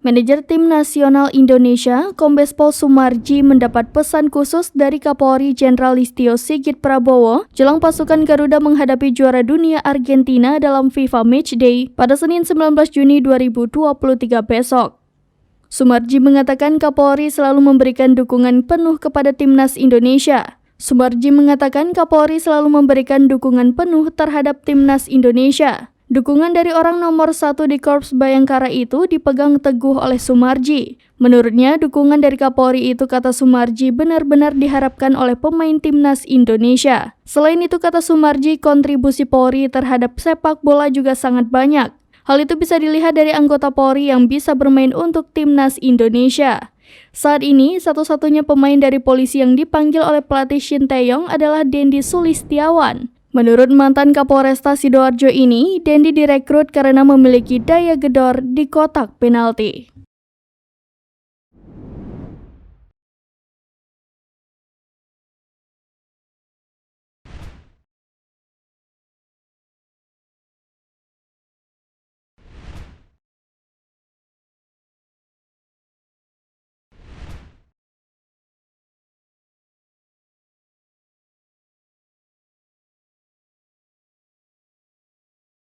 Manajer Tim Nasional Indonesia, Kombes Pol Sumarji mendapat pesan khusus dari Kapolri Jenderal Listio Sigit Prabowo jelang pasukan Garuda menghadapi juara dunia Argentina dalam FIFA Matchday pada Senin 19 Juni 2023 besok. Sumarji mengatakan Kapolri selalu memberikan dukungan penuh kepada Timnas Indonesia. Sumarji mengatakan Kapolri selalu memberikan dukungan penuh terhadap Timnas Indonesia. Dukungan dari orang nomor 1 di Korps Bayangkara itu dipegang teguh oleh Sumarji. Menurutnya, dukungan dari Kapolri itu, kata Sumarji, benar-benar diharapkan oleh pemain Timnas Indonesia. Selain itu, kata Sumarji, kontribusi Polri terhadap sepak bola juga sangat banyak. Hal itu bisa dilihat dari anggota Polri yang bisa bermain untuk Timnas Indonesia. Saat ini, satu-satunya pemain dari Polisi yang dipanggil oleh pelatih Shin Tae-yong adalah Dendi Sulistiawan. Menurut mantan Kapolresta Sidoarjo ini, Dendi direkrut karena memiliki daya gedor di kotak penalti.